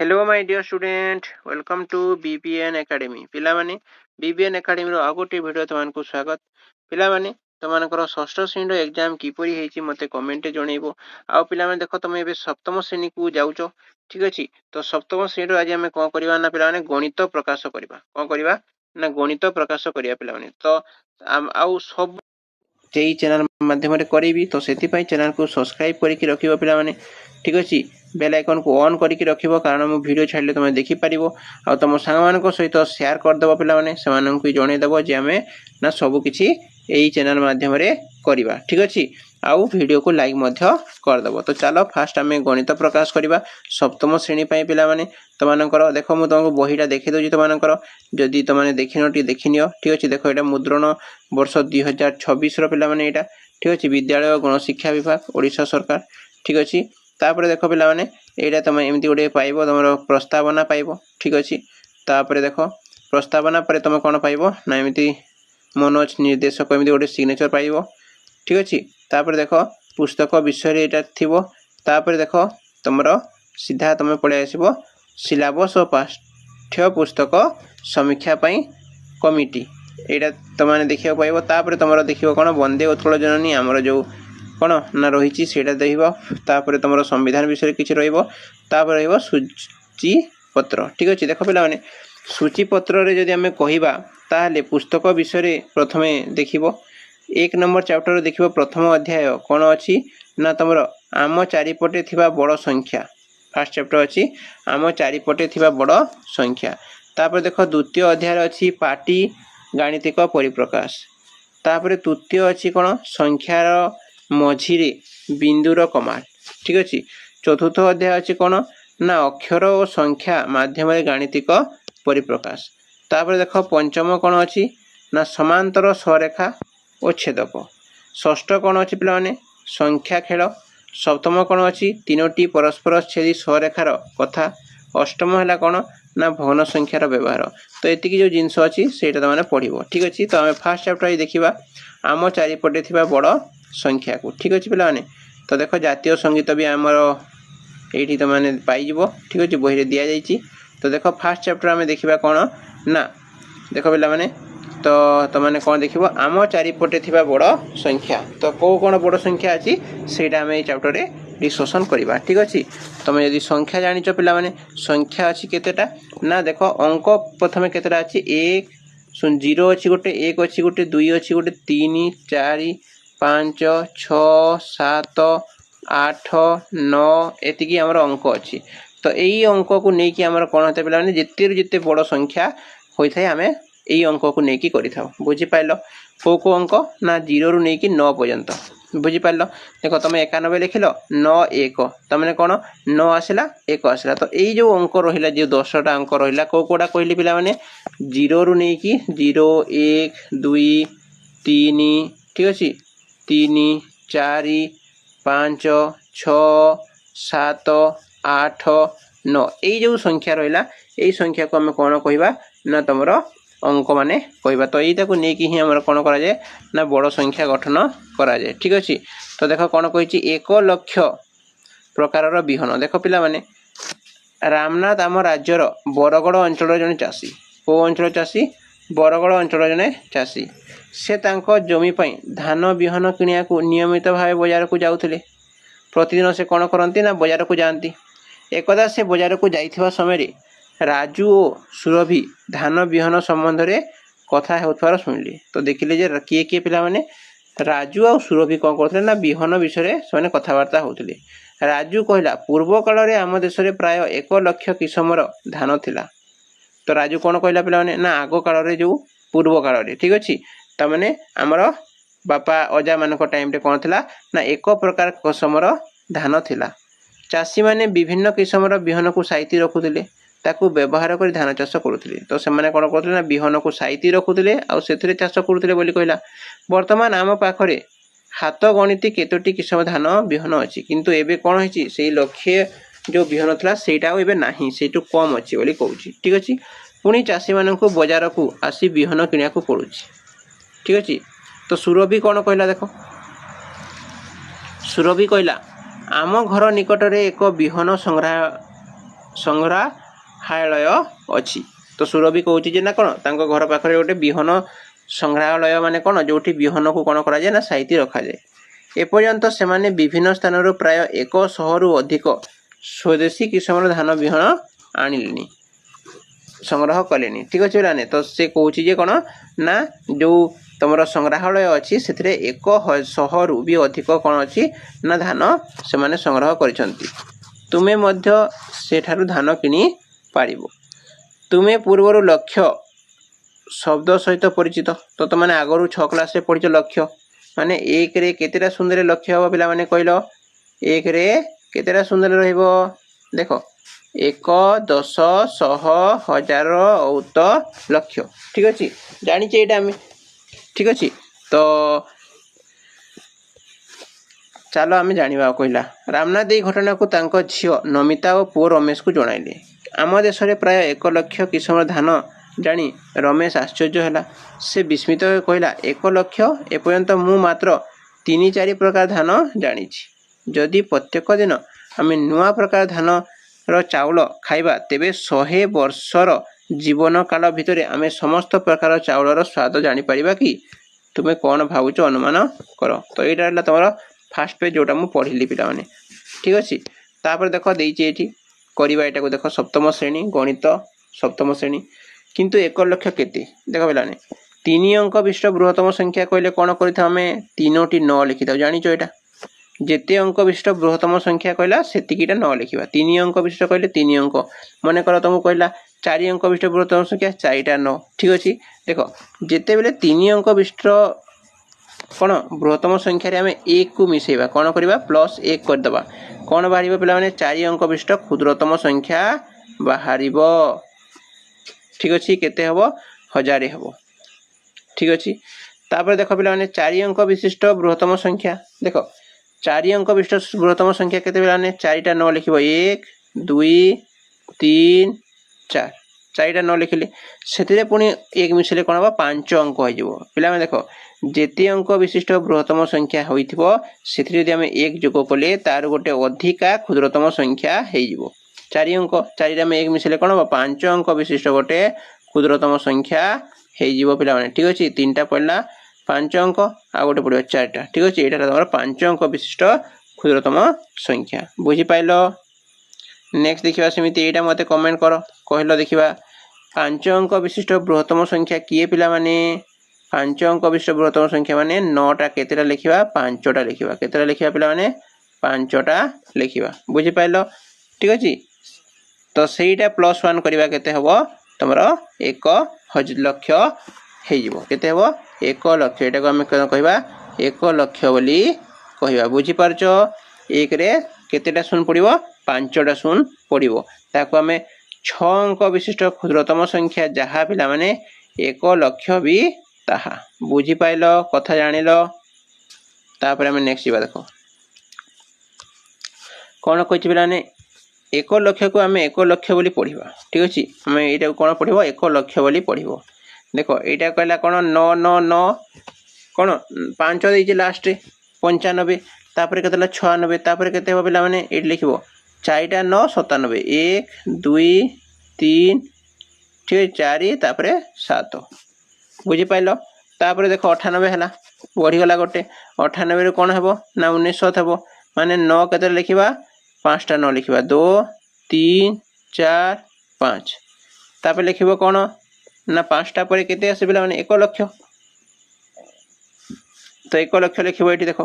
Hello my dear student welcome to BBN academy पिला माने BBN academy रो आगोटे वीडियो तुमको स्वागत पिला माने तुमनकर षष्ठ श्रेणी रो एग्जाम किपरि हेछि मते कमेंट जणैबो आ पिला माने देखो तुम एबे सप्तम श्रेणी को जाउचो ठीक अछि तो सप्तम श्रेणी रो आज हम कोन करबा ना पिला माने गणित प्रकाश करबा कोन करबा ना गणित प्रकाश करिया पिला माने तो आउ सब जेई चैनल माध्यम रे करेबी तो सेति पई चैनल को सब्सक्राइब करके रखिबो पिला माने ठीक अछि बेल आइकन को ऑन करके रखिबो कारण मु वीडियो छाडले तुम देखि परिबो आ तुम संग मान को सहित शेयर कर देबो पिला माने से मानन को जणे देबो जे हमें ना सब किछि एई चैनल माध्यम रे करबा ठीक अछि आउ वीडियो को लाइक मध्य कर देबो तो चलो फास्ट हमें गणित प्रकाश करबा सप्तम श्रेणी पई पिला माने तमानकर देखो मु तुमको बहिटा देखि दोजी तमानकर जदी तमाने देखिनोटी देखिनियो ठीक अछि देखो एटा मुद्रण वर्ष 2026 रो पिला माने एटा ठीक अछि विद्यालय गण शिक्षा विभाग ओडिशा सरकार ठीक अछि तापरे देखो पिला माने एटा तमे एमती गोटे पाइबो तमरो प्रस्तावना पाइबो ठीक अछि तापरे देखो प्रस्तावना परे तमे कोन पाइबो ना एमती मनोज निर्देशक एमती गोटे सिग्नेचर पाइबो ठीक अछि तापरे देखो पुस्तक विषय रे एटा थिबो तापरे देखो तमरो सीधा तमे पळे आसीबो सिलेबस और पाठ्य पुस्तक समीक्षा पई कमिटी एटा तमाने देखियो पाइबो तापरे तमरो देखियो कोन वंदे उत्कल जननी हमरो जो कोन ना रहिछि सेटा देखिबो तापरे तमरो संविधान विषय किछि रहइबो तापर रहइबो सूची पत्र ठीक अछि देखो पिला माने सूची पत्र रे जदि हमें कहिबा ताले पुस्तक विषय रे प्रथमे देखिबो एक नंबर चैप्टर देखिबो प्रथम अध्याय कोन अछि ना तमरो आम चारिपटे थिबा बड़ संख्या फर्स्ट चैप्टर अछि आम चारिपटे थिबा बड़ संख्या तापर देखो द्वितीय अध्याय अछि पाटी गाणितिक परिप्रकाश तापर तृतीय अछि कोन संख्यार मझिरे बिंदुर कमाल ठीक अछि चतुर्थ अध्याय अछि कोन ना अक्षर और संख्या माध्यम रे गाणितिक परिप्रकाश तापर देखो पंचम कोन अछि ना समांतर सरेखा और छेदक षष्ठ कोन अछि पिला माने संख्या खेल सप्तम कोन अछि तीनोटी परस्पर छेदी सरेखार कथा अष्टम हला कोन ना भग्न संख्यार व्यवहार तो एति की जो जिंस अछि सेटा त माने पढिबो ठीक अछि तो हम फर्स्ट चैप्टर देखिबा आम चारिपटे थिबा बड़ संख्या को ठीक अछि पिला माने तो देखो जातीय संगीत भी हमरो एठी त माने पाई जिवो ठीक अछि बहिरे दिया जाईची तो देखो फर्स्ट चैप्टर हमें देखिबा कोन ना देखो पिला माने तो तमाने कोन देखिबो आम चारिपटे थिबा बड़ संख्या तो को कोन बड़ संख्या अछि सेटा हम ए चैप्टर रे डिस्कशन करिबा ठीक अछि तमे यदि संख्या जानिचो पिला माने संख्या अछि केतेटा ना देखो अंक प्रथमे केतेटा अछि 1 0 अछि गोटे 1 अछि गोटे 2 अछि गोटे 3 4 5 6 7 8 9 एति की हमर अंक अछि तो एई अंक को नै कि हमर कोन होते पिला माने जिते बड़ संख्या होई थाय हमें एई अंक को नै कि करि थाओ बुझि पाइलो को अंक ना 0 रु नै कि 9 पर्यंत बुझि पाइलो देखो तमे 91 लिखिलो 9 1 तमने कोन 9 आसिला 1 आसिला तो एई जो अंक रहिला जे 10 टा अंक रहिला कोडा कहली पिला माने 0 रु नै कि 0 1 2 3 ठीक अछि 3 4 5 6 7 8 9 एई जो संख्या रहिला एई संख्या को हम कोन कहिबा ना तमरो अंक माने कहबा तो एटा को नै कि ही हमर कोन करा जाय ना बड़ संख्या गठन करा जाय ठीक अछि तो देखो कोन कहिछि 1 लाख प्रकार रो बिहन देखो पिला माने रामनाथ आम राज्यर बरगड़ अंचल जने चासी को अंचल चासी बरगड़ अंचल जने चासी से तांको जमी पई धान बिहन किनिया को नियमित भावे बाजार को जाउथिले प्रतिदिन से कोन करंती ना बाजार को जानती एकदा से बाजार को जाइथिबा समय रे राजू और सुरभि धान बिहन संबंध रे कथा हेउथार सुनली तो देखिले जे किए किए पिला माने राजू और सुरभि कोन करथले ना बिहन विषय रे माने कथा वार्ता होउथले राजू कहला पूर्व काल रे आम देश रे प्राय 1 लाख किसमर धान थिला तो राजू कोन कहला पिला माने ना आगो काल रे जो पूर्व काल रे ठीक अछि त माने हमरो बापा अजा मानको टाइम रे कोन थिला ना 1 प्रकार किसमर धान थिला चासी माने विभिन्न किसमर बिहन को साइती रखुथिले ताकू व्यवहार कर धान चाष करुथिले तो से माने कोन करथिले ना बिहन को साइती रखुथिले आ सेथिरे चाष करुथिले बोली कहला वर्तमान आम पाखरे हाथ गणित केतोटी किसम धान बिहन अछि किंतु एबे कोन होछि सेही लक्ष्य जो बिहन थला सेटा एबे नाही सेटु कम अछि बोली कहउछि ठीक अछि पुनी चासी माननको बाजार को आसी बिहन किनिया को पड़ुछि ठीक अछि तो सुरभि कोन कहला देखो सुरभि कहला आम घर निकट रे एक बिहन संग्रह ସଂଗ୍ରହାଳୟ ଅଛି। ତ ସୁରଭି କହୁଛି ଯେ ନା କ'ଣ ତାଙ୍କ ଘର ପାଖରେ ଗୋଟେ ବିହନ ସଂଗ୍ରହାଳୟ ମାନେ କ'ଣ ଯେଉଁଠି ବିହନକୁ କ'ଣ କରାଯାଏ ନା ସାଇତି ରଖାଯାଏ। ଏପର୍ଯ୍ୟନ୍ତ ସେମାନେ ବିଭିନ୍ନ ସ୍ଥାନରୁ ପ୍ରାୟ 100ରୁ ଅଧିକ ସ୍ୱଦେଶୀ କିସମର ଧାନ ବିହନ ଆଣିଲେଣି, ସଂଗ୍ରହ କଲେଣି। ଠିକ୍ ଅଛି ପିଲାମାନେ। ତ ସେ କହୁଛି ଯେ କ'ଣ ନା ଯେଉଁ ତୁମର ସଂଗ୍ରହାଳୟ ଅଛି ସେଥିରେ 100ରୁ ବି ଅଧିକ କ'ଣ ଅଛି ନା ଧାନ ସେମାନେ ସଂଗ୍ରହ କରିଛନ୍ତି। ତୁମେ ମଧ୍ୟ ସେଠାରୁ ଧାନ କିଣି ପାରିବ। ତୁମେ ପୂର୍ବରୁ ଲକ୍ଷ୍ୟ ଶବ୍ଦ ସହିତ ପରିଚିତ। ତ ତୁମେ ଆଗରୁ 6 କ୍ଲାସରେ ପଢ଼ିଛ ଲକ୍ଷ୍ୟ ମାନେ 1ରେ କେତେଟା ଶୂନ୍ୟରେ ଲକ୍ଷ୍ୟ ହେବ ପିଲାମାନେ କହିଲ? 1ରେ କେତେଟା ଶୂନ୍ୟରେ ରହିବ? ଦେଖ 1, 10, 100, 1000, ଅୟୁତ, ଲକ୍ଷ। ଠିକ୍ ଅଛି, ଜାଣିଛେ ଏଇଟା ଆମେ। ଠିକ୍ ଅଛି, ତ ଚାଲ ଆମେ ଜାଣିବା। କହିଲା ରାମନାଥ ଏହି ଘଟଣାକୁ ତାଙ୍କ ଝିଅ ନମିତା ଓ ପୁଅ ରମେଶକୁ ଜଣାଇଲେ। ଆମ ଦେଶରେ ପ୍ରାୟ 1 ଲକ୍ଷ କିସମର ଧାନ ଜାଣି ରମେଶ ଆଶ୍ଚର୍ଯ୍ୟ ହେଲା। ସେ ବିସ୍ମିତ ହୋଇ କହିଲା, 1 ଲକ୍ଷ? ଏପର୍ଯ୍ୟନ୍ତ ମୁଁ ମାତ୍ର 3-4 ପ୍ରକାର ଧାନ ଜାଣିଛି। ଯଦି ପ୍ରତ୍ୟେକ ଦିନ ଆମେ ନୂଆ ପ୍ରକାର ଧାନର ଚାଉଳ ଖାଇବା ତେବେ 100 ବର୍ଷର ଜୀବନ କାଳ ଭିତରେ ଆମେ ସମସ୍ତ ପ୍ରକାର ଚାଉଳର ସ୍ୱାଦ ଜାଣିପାରିବା କି? ତୁମେ କ'ଣ ଭାବୁଛ? ଅନୁମାନ କର। ତ ଏଇଟା ହେଲା ତୁମର ଫାର୍ଷ୍ଟ ପେଜ୍ ଯେଉଁଟା ମୁଁ ପଢ଼ିଲି ପିଲାମାନେ। ଠିକ୍ ଅଛି, ତାପରେ ଦେଖ ଦେଇଛି ଏଇଠି କରିବା। ଏଇଟାକୁ ଦେଖ ସପ୍ତମ ଶ୍ରେଣୀ ଗଣିତ, ସପ୍ତମ ଶ୍ରେଣୀ। କିନ୍ତୁ 1 ଲକ୍ଷ କେତେ? ଦେଖ ପିଲାମାନେ 3 ଅଙ୍କ ବିଶିଷ୍ଟ ବୃହତ୍ତମ ସଂଖ୍ୟା କହିଲେ କ'ଣ କରିଥାଉ ଆମେ? 3ଟି 9 ଲେଖିଥାଉ। ଜାଣିଛ ଏଇଟା? ଯେତେ ଅଙ୍କ ବିଶିଷ୍ଟ ବୃହତ୍ତମ ସଂଖ୍ୟା କହିଲା ସେତିକିଟା 9 ଲେଖିବା। 3 ଅଙ୍କ ବିଶିଷ୍ଟ କହିଲେ 3 ଅଙ୍କ। ମନେକର ତୁମକୁ କହିଲା 4 ଅଙ୍କ ବିଶିଷ୍ଟ ବୃହତ୍ତମ ସଂଖ୍ୟା 4ଟା 9। ଠିକ୍ ଅଛି, ଦେଖ ଯେତେବେଳେ 3 ଅଙ୍କ ବିଶିଷ୍ଟ କ'ଣ ବୃହତ୍ତମ ସଂଖ୍ୟାରେ ଆମେ 1କୁ ମିଶାଇବା କ'ଣ କରିବା? +1 କରିଦେବା। କ'ଣ ବାହାରିବ ପିଲାମାନେ? 4 ଅଙ୍କ ବିଶିଷ୍ଟ କ୍ଷୁଦ୍ରତମ ସଂଖ୍ୟା ବାହାରିବ। ଠିକ୍ ଅଛି, କେତେ ହେବ? 1000 ହେବ। ଠିକ୍ ଅଛି, ତାପରେ ଦେଖ ପିଲାମାନେ 4 ଅଙ୍କ ବିଶିଷ୍ଟ ବୃହତ୍ତମ ସଂଖ୍ୟା। ଦେଖ 4 ଅଙ୍କ ବିଶିଷ୍ଟ ବୃହତ୍ତମ ସଂଖ୍ୟା କେତେ ପିଲାମାନେ? 4ଟା 9 ଲେଖିବ। 1, 2, 3, 4। 4ଟା 9 ଲେଖିଲେ ସେଥିରେ ପୁଣି 1 ମିଶାଇଲେ କ'ଣ ହେବ? 5 ଅଙ୍କ ହୋଇଯିବ। ପିଲାମାନେ ଦେଖ ଯେତେ ଅଙ୍କ ବିଶିଷ୍ଟ ବୃହତ୍ତମ ସଂଖ୍ୟା ହୋଇଥିବ ସେଥିରେ ଯଦି ଆମେ 1 ଯୋଗ କଲେ ତାର ଗୋଟେ ଅଧିକା କ୍ଷୁଦ୍ରତମ ସଂଖ୍ୟା ହେଇଯିବ। 4 ଅଙ୍କ, 4ରେ ଆମେ 1 ମିଶାଇଲେ କ'ଣ ହେବ? 5 ଅଙ୍କ ବିଶିଷ୍ଟ ଗୋଟେ କ୍ଷୁଦ୍ରତମ ସଂଖ୍ୟା ହେଇଯିବ ପିଲାମାନେ। ଠିକ୍ ଅଛି, 3ଟା ପଡ଼ିଲା 5 ଅଙ୍କ, ଆଉ ଗୋଟେ ପଡ଼ିବ 4ଟା। ଠିକ୍ ଅଛି, ଏଇଟା ତମର 5 ଅଙ୍କ ବିଶିଷ୍ଟ କ୍ଷୁଦ୍ରତମ ସଂଖ୍ୟା। ବୁଝିପାରିଲ? ନେକ୍ସଟ ଦେଖିବା ସେମିତି। ଏଇଟା ମୋତେ କମେଣ୍ଟ କର, କହିଲ ଦେଖିବା 5 ଅଙ୍କ ବିଶିଷ୍ଟ ବୃହତ୍ତମ ସଂଖ୍ୟା କିଏ ପିଲାମାନେ? 5 ଅଙ୍କ ବିଶିଷ୍ଟ ବୃହତ୍ତମ ସଂଖ୍ୟା ମାନେ 9ଟା କେତେଟା ଲେଖିବା? 5ଟା ଲେଖିବା। କେତେଟା ଲେଖିବା ପିଲାମାନେ? 5ଟା ଲେଖିବା। ବୁଝିପାରିଲ? ଠିକ୍ ଅଛି, ତ ସେଇଟା +1 କରିବା କେତେ ହେବ? ତମର 1 ଲକ୍ଷ ହେଇଯିବ। କେତେ ହେବ? 1 ଲକ୍ଷ। ଏଟାକୁ ଆମେ କହିବା 1 ଲକ୍ଷ ବୋଲି କହିବା। ବୁଝିପାରୁଛ? 1ରେ କେତେଟା ଶୂନ ପଡ଼ିବ? 5ଟା ଶୂନ ପଡ଼ିବ। ତାକୁ ଆମେ 6 ଅଙ୍କ ବିଶିଷ୍ଟ କ୍ଷୁଦ୍ରତମ ସଂଖ୍ୟା ଯାହା ପିଲାମାନେ 1 ଲକ୍ଷ ବି ତାହା। ବୁଝିପାରିଲ? କଥା ଜାଣିଲ? ତାପରେ ଆମେ ନେକ୍ସଟ ଯିବା। ଦେଖ କ'ଣ କହିଛି ପିଲାମାନେ? 1 ଲକ୍ଷକୁ ଆମେ 1 ଲକ୍ଷ ବୋଲି ପଢ଼ିବା। ଠିକ୍ ଅଛି, ଆମେ ଏଇଟାକୁ କ'ଣ ପଢ଼ିବ? 1 ଲକ୍ଷ ବୋଲି ପଢ଼ିବ। ଦେଖ ଏଇଟା କହିଲା କ'ଣ? 9 9 9 କ'ଣ 5 ଦେଇଛି ଲାଷ୍ଟରେ 95। ତାପରେ କେତେ ହେଲା? 96। ତାପରେ କେତେ ହେବ ପିଲାମାନେ? ଏଇଠି ଲେଖିବ 4ଟା 9 97। 1 2 3 ଠିକ୍ ଅଛି 4 ତାପରେ 7। ବୁଝିପାରିଲ? ତାପରେ ଦେଖ 98 ହେଲା, ବଢ଼ିଗଲା ଗୋଟେ। 98ରୁ କ'ଣ ହେବ? ନା 1900 ହେବ। ମାନେ 9 କେତେଟା ଲେଖିବା? 5ଟା 9 ଲେଖିବା। 2 3 4 5। ତାପରେ ଲେଖିବ କ'ଣ? ନା 5ଟା ପରେ କେତେ ଆସେ ପିଲାମାନେ? 1 ଲକ୍ଷ। ତ 1 ଲକ୍ଷ ଲେଖିବ। ଏଇଠି ଦେଖ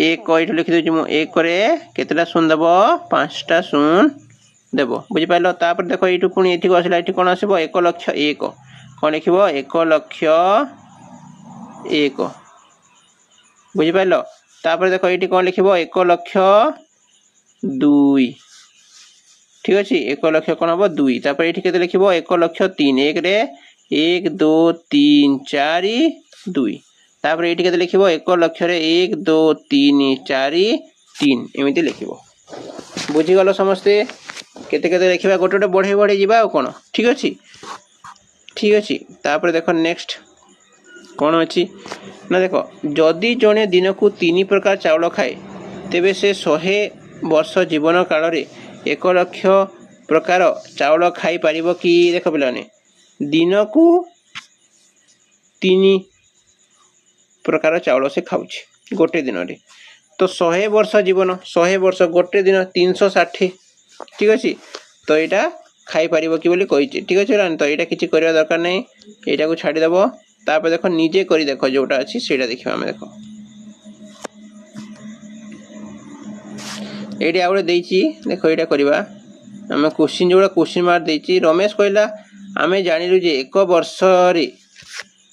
1 ଏଇଠି ଲେଖିଦେଉଛି ମୁଁ। 1ରେ କେତେଟା ଶୂନ ଦେବ? 5ଟା ଶୂନ ଦେବ। ବୁଝିପାରିଲ? ତାପରେ ଦେଖ ଏଇଠୁ ପୁଣି ଏଠିକୁ ଆସିଲା। ଏଠି କ'ଣ ଆସିବ? 1 ଲକ୍ଷ 1। କ'ଣ ଲେଖିବ? 1 ଲକ୍ଷ 1। ବୁଝିପାରିଲ? ତାପରେ ଦେଖ ଏଇଠି କ'ଣ ଲେଖିବ? 1 ଲକ୍ଷ 2। ଠିକ୍ ଅଛି, 1 ଲକ୍ଷ କ'ଣ ହେବ? 2। ତାପରେ ଏଇଠି କେତେ ଲେଖିବ? 1 ଲକ୍ଷ 3। 1ରେ 1 2 3 4 2। ତାପରେ ଏଇଠି କେତେ ଲେଖିବ? 1 ଲକ୍ଷରେ 1 2 3 4 3 ଏମିତି ଲେଖିବ। ବୁଝିଗଲ ସମସ୍ତେ? କେତେ କେତେ ଲେଖିବା? ଗୋଟେ ଗୋଟେ ବଢ଼େଇ ବଢ଼େଇ ଯିବା ଆଉ କ'ଣ। ଠିକ୍ ଅଛି, ଠିକ୍ ଅଛି। ତାପରେ ଦେଖ ନେକ୍ସଟ କ'ଣ ଅଛି ନା ଦେଖ ଯଦି ଜଣେ ଦିନକୁ 3 ପ୍ରକାର ଚାଉଳ ଖାଏ ତେବେ ସେ 100 ବର୍ଷ ଜୀବନ କାଳରେ 1 ଲକ୍ଷ प्रकार चाउल खाई पारिबो कि देख पिलाने दिन को 3 प्रकार चाउल से खाऊछि गोटे दिन रे तो 100 वर्ष जीवन 100 वर्ष गोटे दिन 360 ठीक अछि तो एटा खाई पारिबो कि बोली कहिछि ठीक अछि तो एटा किछि करबा दरकार नै एटा को छाडी देबो तापर देखो निजे करी देखो जोटा अछि सेटा देखिबा हम देखो एटी आउरे देछि देखो एटा करबा हम क्वेश्चन जोड़ा क्वेश्चन मार्क देछि रमेश कहला आमे जानिलु जे एक वर्ष रे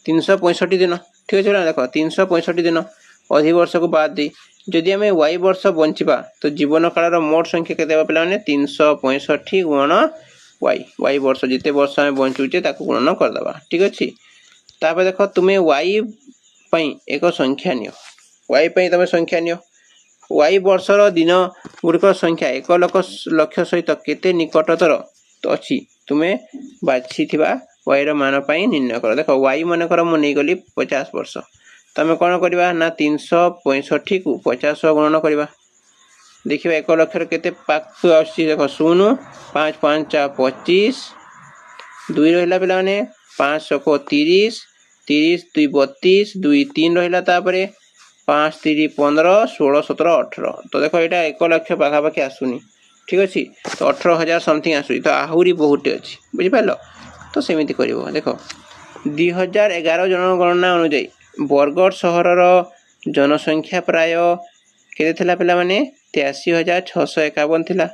365 दिन ठीक अछि ना देखो 365 दिन अधि वर्ष को बाद दे जदि आमे y वर्ष बंचिबा तो जीवन काल रो मोट संख्या केते बा पिला माने 365 गुणन y वर्ष जिते वर्ष आमे बंचुचे ताको गुणन कर दबा ठीक अछि तापर देखो तुमे y पई एक संख्या नियो y पई तमे संख्या नियो y वर्षर दिन गुड़िक संख्या 1 लक्ष सहित केते निकटतर तो अछि तुमे बाछिथिबा y रो मान पई निर्णय कर देखो y मन कर म नै गली 50 वर्ष तमे कोन करबा ना 365 को 50 गुणन करबा देखिबा 1 लक्ष रे केते पाक आछि देखो 0 5 5 25 2 रहला पिला माने 5 को 30 30 2 32 2 3 रहला तापरे 5 3 15 16 17 18 तो देखो एटा 1 लक्ष पाखा पाखी आसुनी ठीक अछि तो 18000 समथिंग आसुई तो आहुरी बहुत अछि बुझि पालो तो सेमिति करिवो देखो 2011 जनगणना अनुसार बरगढ़ शहर रो जनसंख्या प्राय केते थिला पिला माने 83651 थिला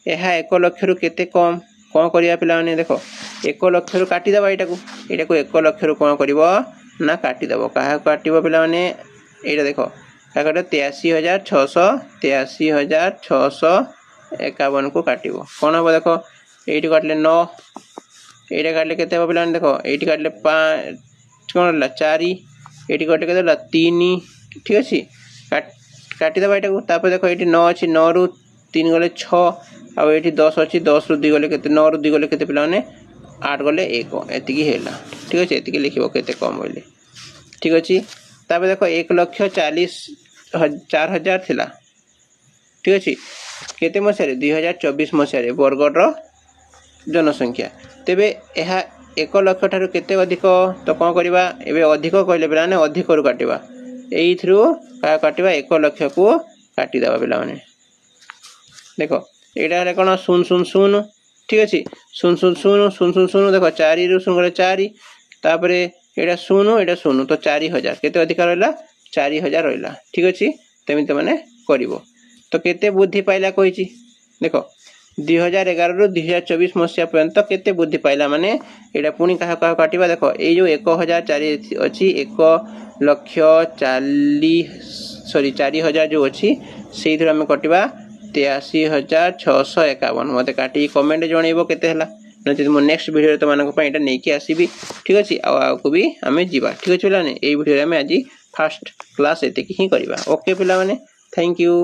एहा 1 लक्ष रु केते कम कोन करिया पिला माने देखो 1 लक्ष रु काटी दबा एटा को 1 लक्ष रु कोन करिवो ना काटी दबो काहा काटिबो पिला माने एटा देखो काकटा 83651 को काटिबो कोन हो देखो एटी काटले 9 एटा काटले केते हो पिला देखो एटी काटले 5 कोन ला 4 एटी काटले केते ला 3 ठीक अछि काटी दबा एटा को तापर देखो एटी 9 अछि 9 रु 3 गले 6 आ एटी 10 अछि 10 रु 2 गले केते 9 रु 2 गले केते पिला माने 8 गले 1 एतिकी हेला ठीक अछि एतिकी लिखिबो केते कम होइले ठीक अछि तापर देखो 1,40,000 थिला ठीक अछि केते मसिया 2024 मसिया रे बरगढ़ रो जनसंख्या तेबे एहा 1 लक्ष ठारू केते अधिक तो कोन करबा एबे अधिक कहले बेला ने अधिक रु काटिबा एई थ्रू का काटिबा 1 लक्ष को काटी दबा बेला माने देखो एटा रे कोन 000 ठीक अछि 000 देखो 4 रु 0 4 तापरे एटा 0 तो 4000 केते अधिक रहला 4000 रहला ठीक अछि तेमित माने करिवो तो केते बुद्धि पाइला कहिछि देखो 2011 रु 2024 मसिया पर्यंत केते बुद्धि पाइला माने एटा पुनी कहा कहा काटिबा देखो ए जो 1004 अछि 4000 जो अछि सेही थरा हम कटिबा 83651 मते काटी कमेंट जणैबो केते हला नचे मो नेक्स्ट वीडियो रे त मानको पय एटा नेकी आसीबी ठीक अछि आ को भी हमें जीवा ठीक अछि पिला ने ए वीडियो रे हमें आज फर्स्ट क्लास एते की ही करबा ओके पिला माने थैंक यू।